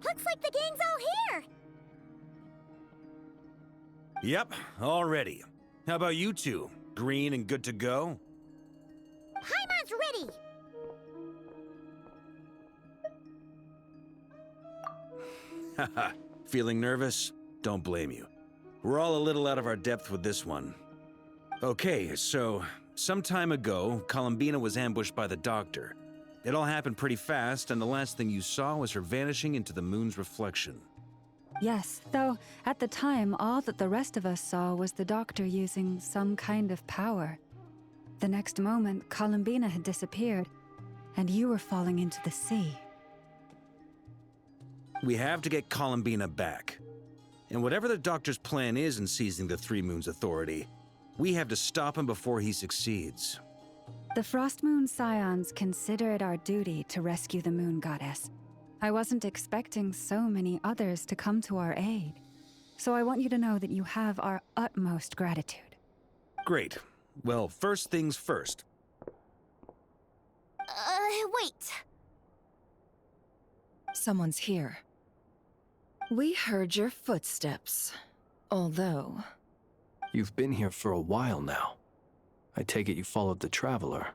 Looks like the gang's all here! Yep, all ready. How about you two? Green and good to go? Paimon's ready! Haha, feeling nervous? Don't blame you. We're all a little out of our depth with this one. Okay, so, some time ago, Columbina was ambushed by the Doctor. It all happened pretty fast, and the last thing you saw was her vanishing into the moon's reflection. Yes, though at the time, all that the rest of us saw was the Doctor using some kind of power. The next moment, Columbina had disappeared, and you were falling into the sea. We have to get Columbina back. And whatever the Doctor's plan is in seizing the Three Moons Authority, we have to stop him before he succeeds. The Frost Moon Scions consider it our duty to rescue the Moon Goddess. I wasn't expecting so many others to come to our aid. So I want you to know that you have our utmost gratitude. Great. Well, first things first. Wait. Someone's here. We heard your footsteps. Although... You've been here for a while now. I take it you followed the Traveler,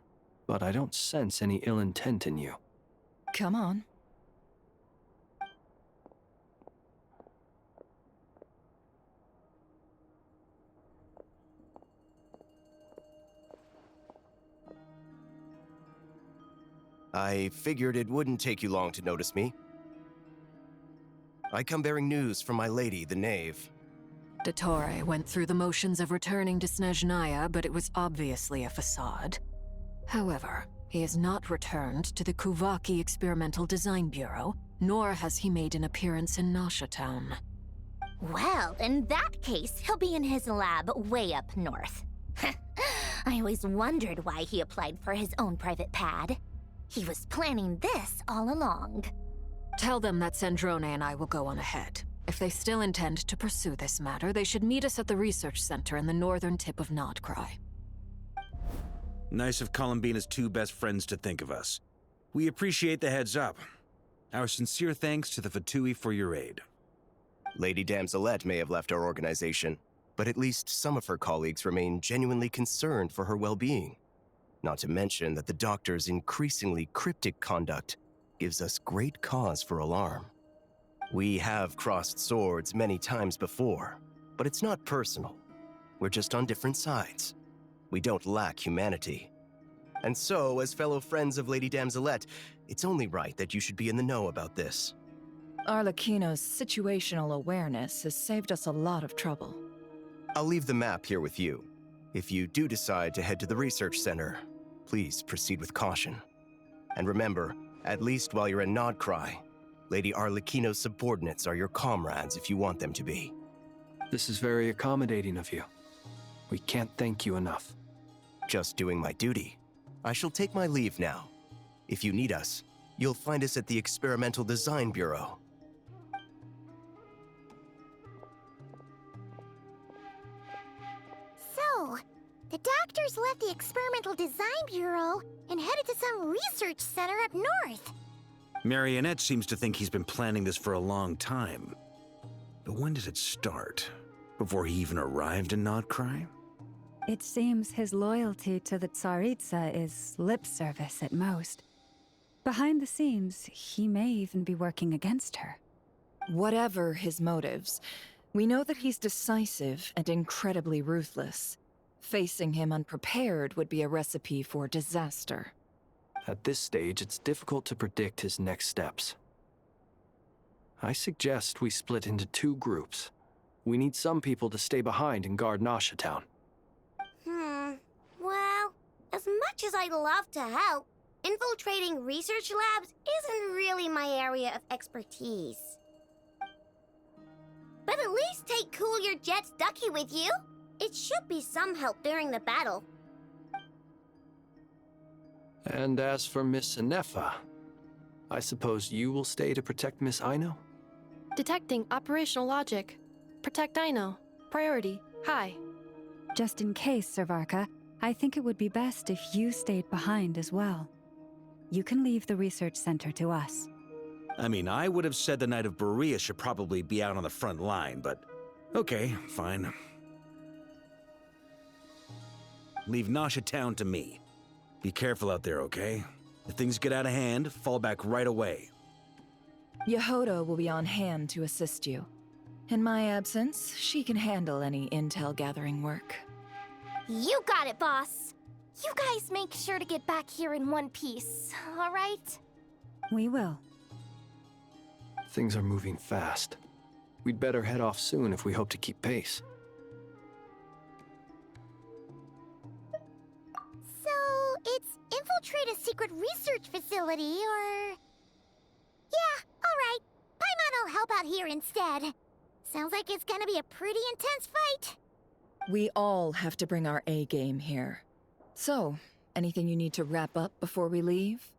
but I don't sense any ill intent in you. Come on. I figured it wouldn't take you long to notice me. I come bearing news from my lady, the Knave. Dottore went through the motions of returning to Snezhnaya, but it was obviously a facade. However, he has not returned to the Kuvaki Experimental Design Bureau, nor has he made an appearance in Nasha Town. Well, in that case, he'll be in his lab way up north. I always wondered why he applied for his own private pad. He was planning this all along. Tell them that Sandrone and I will go on ahead. If they still intend to pursue this matter, they should meet us at the research center in the northern tip of Krai. Nice of Columbina's two best friends to think of us. We appreciate the heads up. Our sincere thanks to the Fatui for your aid. Lady Damselette may have left our organization, but at least some of her colleagues remain genuinely concerned for her well-being. Not to mention that the Doctor's increasingly cryptic conduct gives us great cause for alarm. We have crossed swords many times before, but it's not personal. We're just on different sides. We don't lack humanity. And so, as fellow friends of Lady Damselette, it's only right that you should be in the know about this. Arlecchino's situational awareness has saved us a lot of trouble. I'll leave the map here with you. If you do decide to head to the research center, please proceed with caution. And remember, at least while you're in Krai, Lady Arlecchino's subordinates are your comrades if you want them to be. This is very accommodating of you. We can't thank you enough. Just doing my duty. I shall take my leave now. If you need us, you'll find us at the Experimental Design Bureau. So, the Doctor's left the Experimental Design Bureau and headed to some research center up north. Marionette seems to think he's been planning this for a long time. But when did it start? Before he even arrived in Krai? It seems his loyalty to the Tsaritsa is lip service at most. Behind the scenes, he may even be working against her. Whatever his motives, we know that he's decisive and incredibly ruthless. Facing him unprepared would be a recipe for disaster. At this stage, it's difficult to predict his next steps. I suggest we split into two groups. We need some people to stay behind and guard Nasha Town. Well, as much as I'd love to help, infiltrating research labs isn't really my area of expertise. But at least take Cool Your Jet's Ducky with you. It should be some help during the battle. And as for Miss Inefa, I suppose you will stay to protect Miss Aino? Detecting operational logic. Protect Aino. Priority. High. Just in case, Servarka, I think it would be best if you stayed behind as well. You can leave the research center to us. I mean, I would have said the Knight of Berea should probably be out on the front line, but okay, fine. Leave Nasha Town to me. Be careful out there, okay? If things get out of hand, fall back right away. Yehoda will be on hand to assist you. In my absence, she can handle any intel gathering work. You got it, boss. You guys make sure to get back here in one piece, all right? We will. Things are moving fast. We'd better head off soon if we hope to keep pace. So, it's infiltrate a secret research facility, or... Yeah, alright. Paimon will help out here instead. Sounds like it's gonna be a pretty intense fight. We all have to bring our A game here. So, anything you need to wrap up before we leave?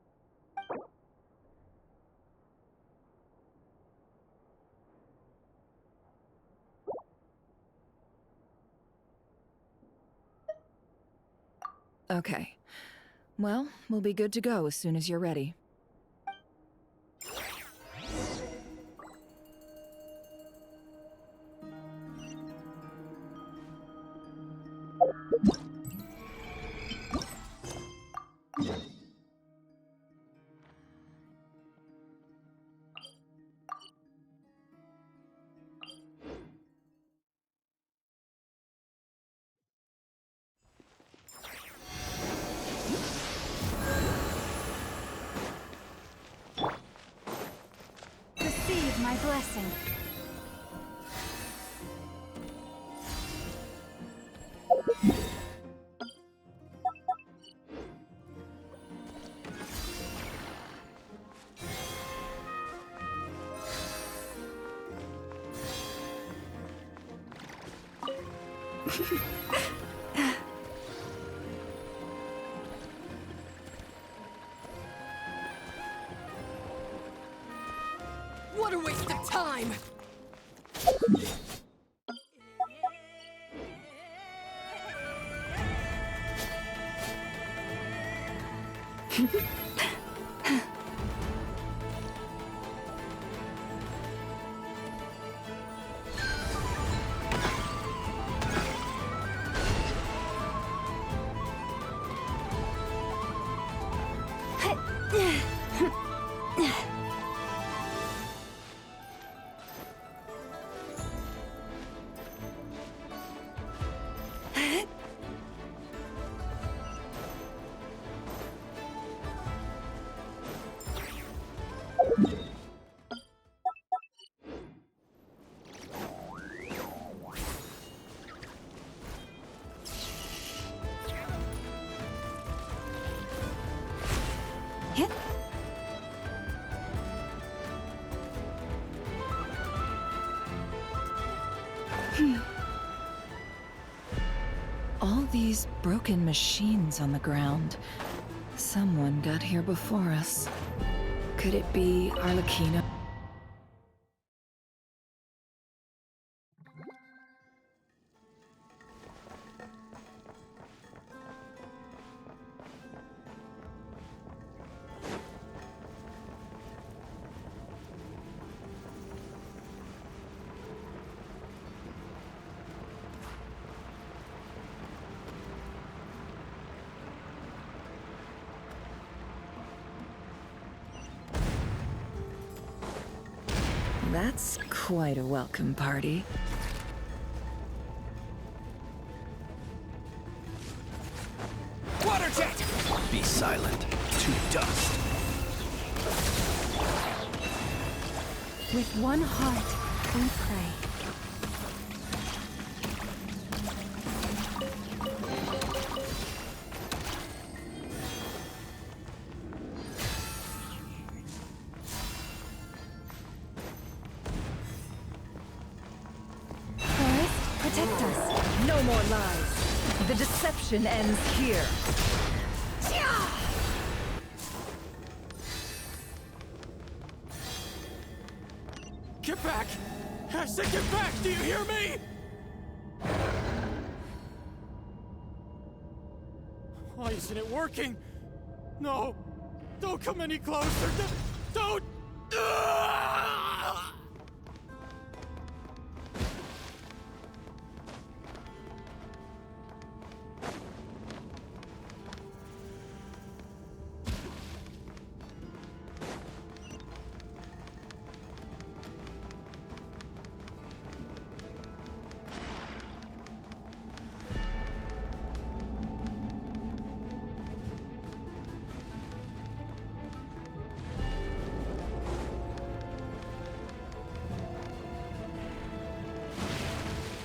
Okay. Well, we'll be good to go as soon as you're ready. Receive my blessing. What a waste of time! All these broken machines on the ground. Someone got here before us. Could it be Arlecchino? That's quite a welcome party. Water jet! Be silent. To dust. With one heart, we pray. Protect us. No more lies. The deception ends here. Get back! I said get back! Do you hear me? Why isn't it working? No! Don't come any closer! Don't!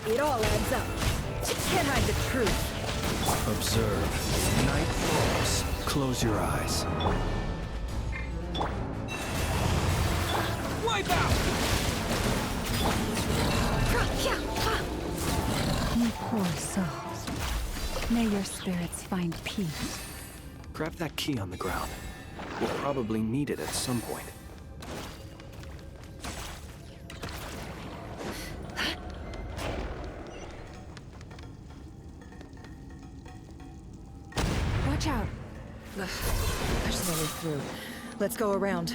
It all adds up. You can't hide the truth. Observe. Night falls. Close your eyes. Wipe out! You poor souls. May your spirits find peace. Grab that key on the ground. We'll probably need it at some point. Watch out. There's no way through. Let's go around.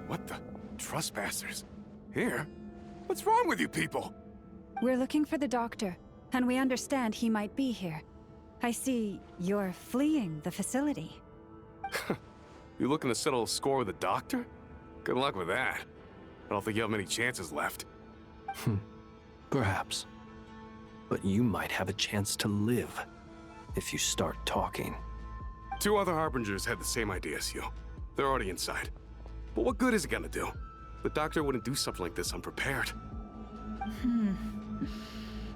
What the? Trespassers? Here? What's wrong with you people? We're looking for the doctor, and we understand he might be here. I see you're fleeing the facility. You looking to settle a score with the doctor? Good luck with that. I don't think you have many chances left. Perhaps. But you might have a chance to live if you start talking. 2 other Harbingers had the same idea as you. They're already inside. But what good is it gonna do? The doctor wouldn't do something like this unprepared.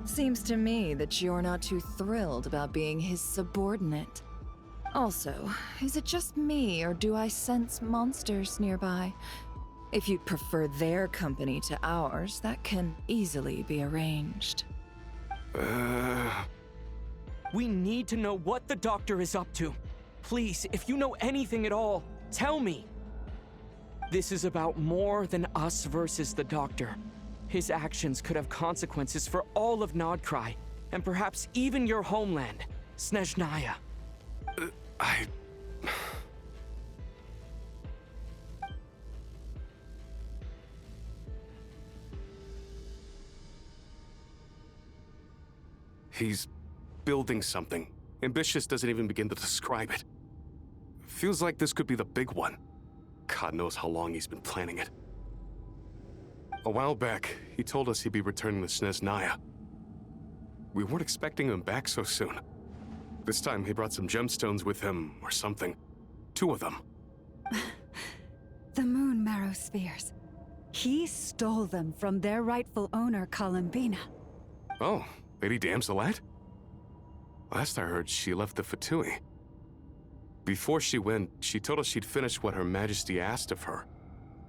Seems to me that you're not too thrilled about being his subordinate. Also, is it just me, or do I sense monsters nearby? If you'd prefer their company to ours, that can easily be arranged. We need to know what the doctor is up to. Please, if you know anything at all, tell me. This is about more than us versus the doctor. His actions could have consequences for all of Nodkrai, and perhaps even your homeland, Snezhnaya. He's building something. Ambitious doesn't even begin to describe it. Feels like this could be the big one. God knows how long he's been planning it. A while back, he told us he'd be returning to Snezhnaya. We weren't expecting him back so soon. This time, he brought some gemstones with him, or something. 2 of them. The moon marrow spheres. He stole them from their rightful owner, Columbina. Oh, Lady Damselet? Last I heard, she left the Fatui. Before she went, she told us she'd finished what Her Majesty asked of her,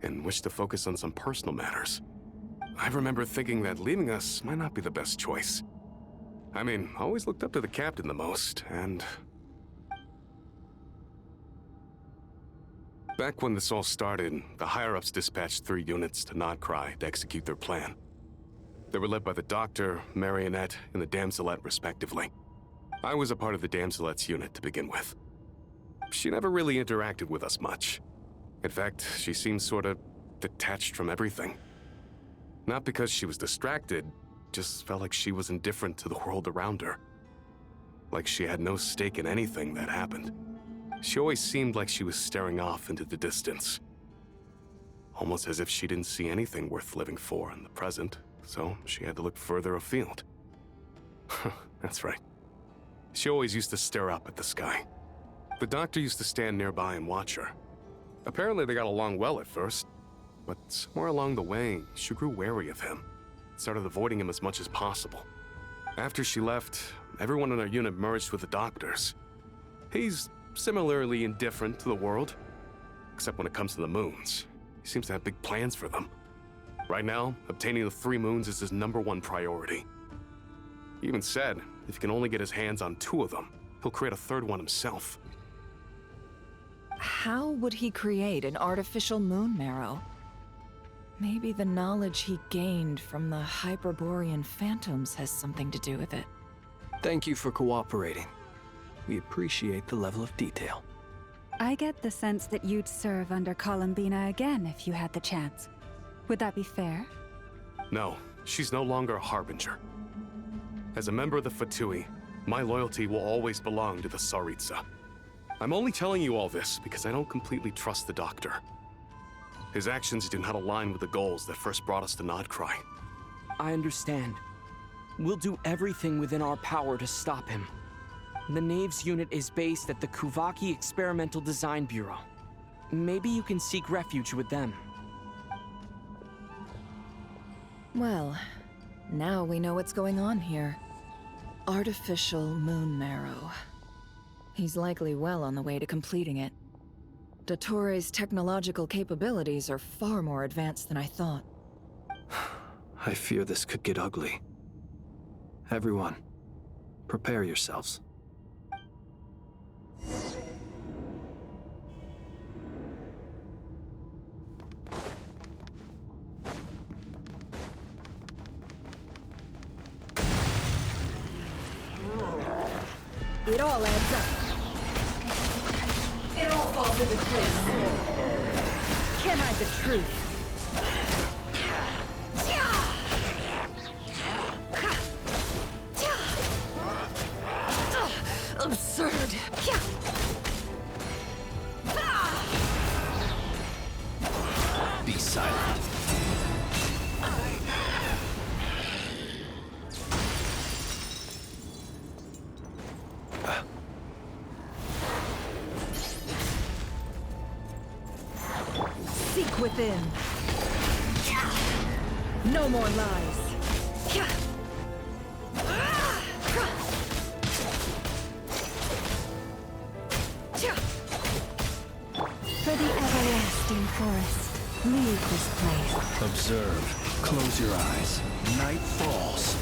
and wished to focus on some personal matters. I remember thinking that leaving us might not be the best choice. I mean, I always looked up to the captain the most, and... Back when this all started, the higher-ups dispatched 3 units to Nodkrai to execute their plan. They were led by the Doctor, Marionette, and the Damselet, respectively. I was a part of the Damselet's unit to begin with. She never really interacted with us much. In fact, she seemed sort of detached from everything. Not because she was distracted, just felt like she was indifferent to the world around her. Like she had no stake in anything that happened. She always seemed like she was staring off into the distance. Almost as if she didn't see anything worth living for in the present, so she had to look further afield. That's right. She always used to stare up at the sky. The Doctor used to stand nearby and watch her. Apparently they got along well at first, but somewhere along the way, she grew wary of him, started avoiding him as much as possible. After she left, everyone in our unit merged with the Doctor's. He's similarly indifferent to the world, except when it comes to the moons. He seems to have big plans for them. Right now, obtaining the 3 moons is his #1 priority. He even said if he can only get his hands on 2 of them, he'll create a 3rd one himself. How would he create an artificial moon marrow? Maybe the knowledge he gained from the Hyperborean phantoms has something to do with it. Thank you for cooperating. We appreciate the level of detail. I get the sense that you'd serve under Columbina again if you had the chance. Would that be fair? No, she's no longer a Harbinger. As a member of the Fatui, my loyalty will always belong to the Tsaritsa. I'm only telling you all this because I don't completely trust the Doctor. His actions do not align with the goals that first brought us to Nodcry. I understand. We'll do everything within our power to stop him. The Knaves unit is based at the Kuvaki Experimental Design Bureau. Maybe you can seek refuge with them. Well, now we know what's going on here. Artificial moon marrow. He's likely well on the way to completing it. Dottore's technological capabilities are far more advanced than I thought. I fear this could get ugly. Everyone, prepare yourselves. It all adds up. It all falls into place. Can't hide the truth. Absurd. Be silent. Seek within. No more lies. For the everlasting forest, leave this place. Observe. Close your eyes. Night falls.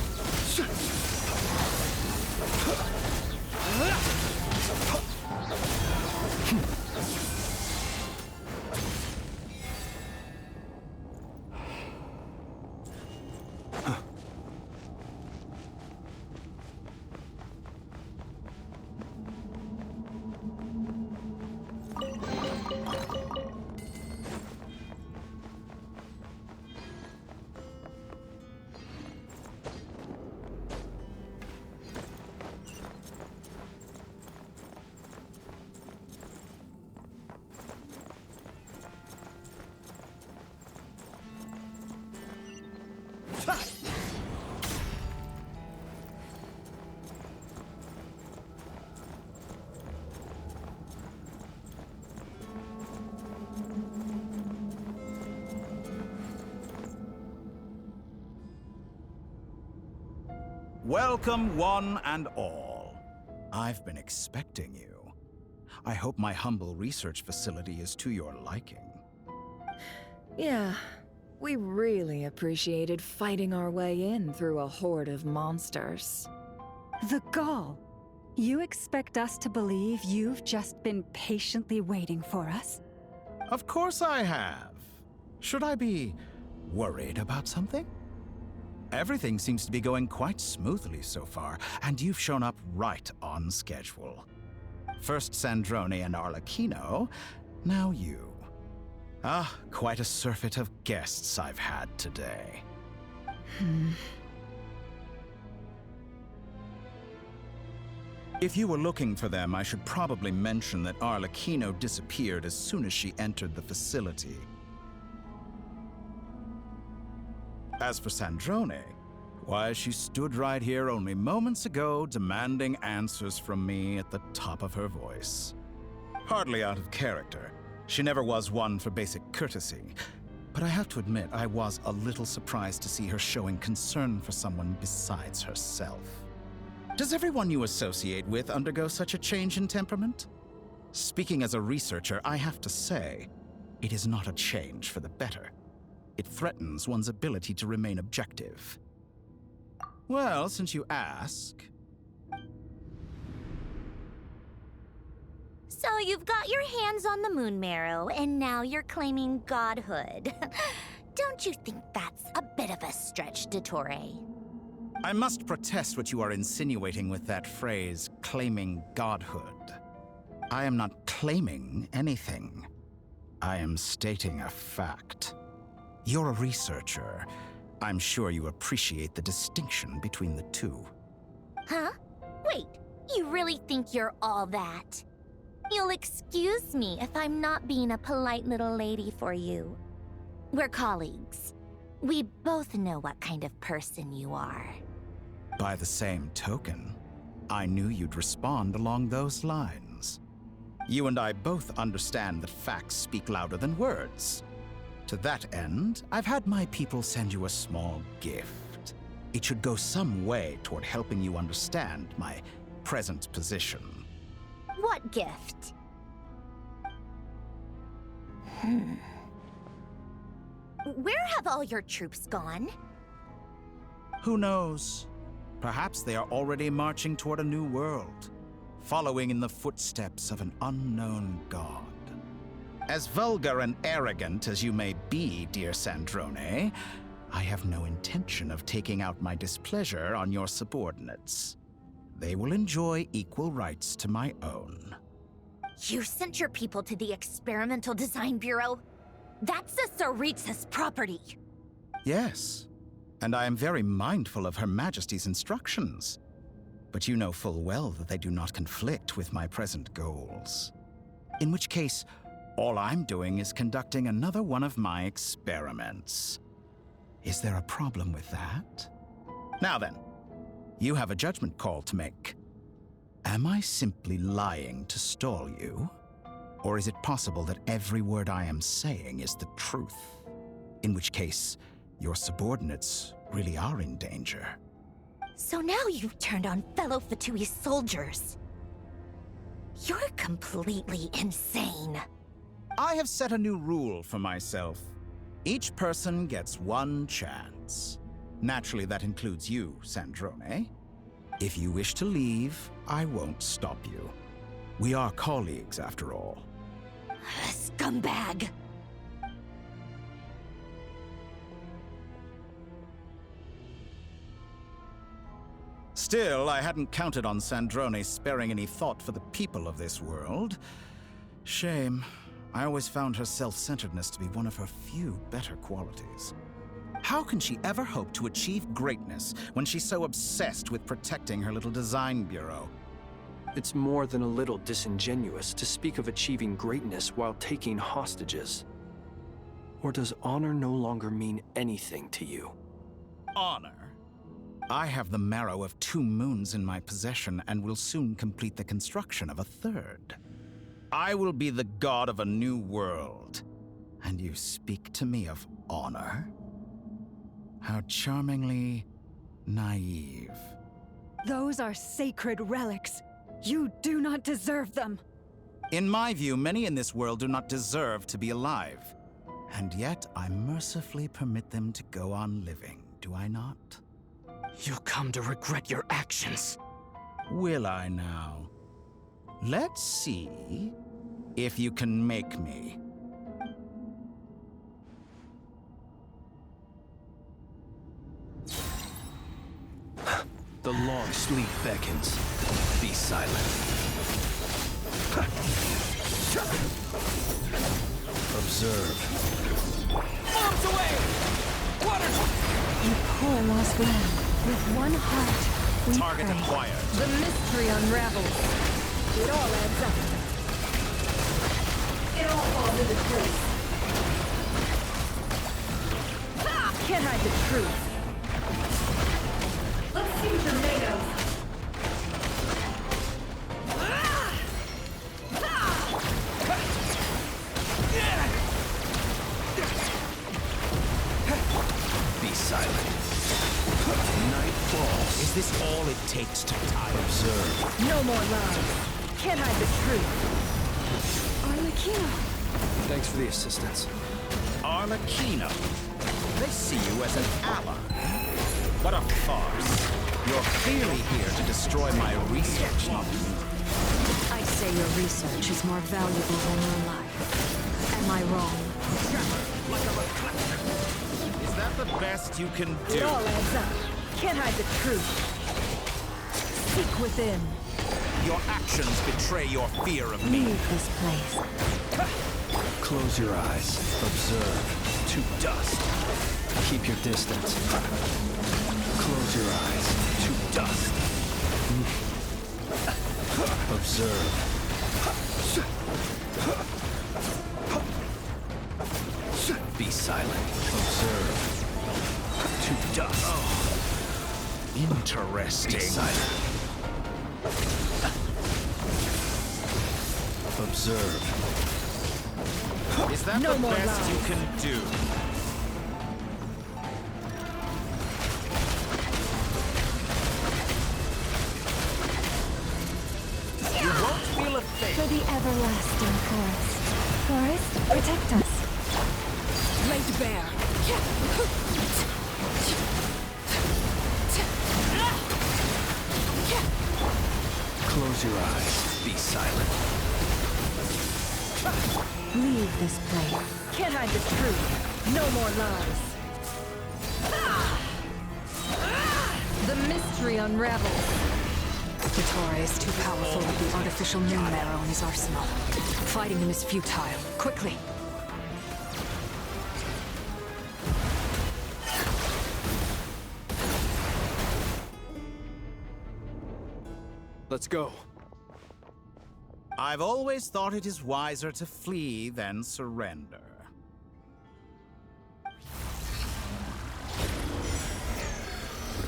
Welcome, one and all. I've been expecting you. I hope my humble research facility is to your liking. Yeah, we really appreciated fighting our way in through a horde of monsters. The gall! You expect us to believe you've just been patiently waiting for us? Of course I have. Should I be worried about something? Everything seems to be going quite smoothly so far, and you've shown up right on schedule. First Sandrone and Arlecchino, now you. Ah, quite a surfeit of guests I've had today. If you were looking for them, I should probably mention that Arlecchino disappeared as soon as she entered the facility. As for Sandrone, why, she stood right here only moments ago demanding answers from me at the top of her voice. Hardly out of character. She never was one for basic courtesy. But I have to admit, I was a little surprised to see her showing concern for someone besides herself. Does everyone you associate with undergo such a change in temperament? Speaking as a researcher, I have to say, it is not a change for the better. It threatens one's ability to remain objective. Well, since you ask... So you've got your hands on the moon marrow, and now you're claiming godhood. Don't you think that's a bit of a stretch, Dottore? I must protest what you are insinuating with that phrase, claiming godhood. I am not claiming anything. I am stating a fact. You're a researcher. I'm sure you appreciate the distinction between the two. Huh? Wait, you really think you're all that? You'll excuse me if I'm not being a polite little lady for you. We're colleagues. We both know what kind of person you are. By the same token, I knew you'd respond along those lines. You and I both understand that facts speak louder than words. To that end, I've had my people send you a small gift. It should go some way toward helping you understand my present position. What gift? Where have all your troops gone? Who knows? Perhaps they are already marching toward a new world, following in the footsteps of an unknown god. As vulgar and arrogant as you may be, dear Sandrone, I have no intention of taking out my displeasure on your subordinates. They will enjoy equal rights to my own. You sent your people to the Experimental Design Bureau? That's a Saritsa's property. Yes, and I am very mindful of Her Majesty's instructions. But you know full well that they do not conflict with my present goals. In which case, all I'm doing is conducting another one of my experiments. Is there a problem with that? Now then, you have a judgment call to make. Am I simply lying to stall you? Or is it possible that every word I am saying is the truth? In which case, your subordinates really are in danger. So now you've turned on fellow Fatui soldiers. You're completely insane. I have set a new rule for myself. Each person gets one chance. Naturally, that includes you, Sandrone. If you wish to leave, I won't stop you. We are colleagues, after all. Scumbag! Still, I hadn't counted on Sandrone sparing any thought for the people of this world. Shame. I always found her self-centeredness to be one of her few better qualities. How can she ever hope to achieve greatness when she's so obsessed with protecting her little design bureau? It's more than a little disingenuous to speak of achieving greatness while taking hostages. Or does honor no longer mean anything to you? Honor? I have the marrow of 2 moons in my possession and will soon complete the construction of a 3rd. I will be the god of a new world. And you speak to me of honor? How charmingly naive. Those are sacred relics. You do not deserve them. In my view, many in this world do not deserve to be alive. And yet, I mercifully permit them to go on living, do I not? You'll come to regret your actions. Will I now? Let's see if you can make me. The long sleep beckons. Be silent. Observe. Bombs away! Water! You poor lost lamb. With one heart, we Target pray. acquired. The mystery unravels. It all adds up. It all falls into truth. Can't hide the truth. Let's see what you're made of. Be silent. Night falls. Is this all it takes to tie? Observe. No more lies. Can't hide the truth. Arlecchino. Thanks for the assistance. Arlecchino. They see you as an ally. What a farce. You're clearly here to destroy my research. I say your research is more valuable than your life. Am I wrong? Like a reflection. Is that the best you can do? It all adds up. Can't hide the truth. Seek within. Your actions betray your fear of me. Leave this place. Close your eyes. Observe. To dust. Keep your distance. Close your eyes. To dust. Observe. Be silent. Observe. To dust. Interesting. Be silent. Observe. Is that No the more best lies. you can do? You won't feel a thing. For the everlasting forest. Forest, protect us. Laid bare. Close your eyes. Be silent. Leave this place. Can't hide the truth. No more lies. The mystery unravels. Dottore is too powerful with the artificial moon marrow in his arsenal. Fighting him is futile. Quickly! Let's go. I've always thought it is wiser to flee than surrender.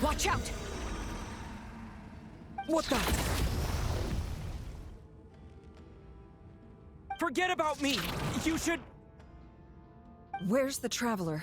Watch out! What the? Forget about me! You should... Where's the Traveler?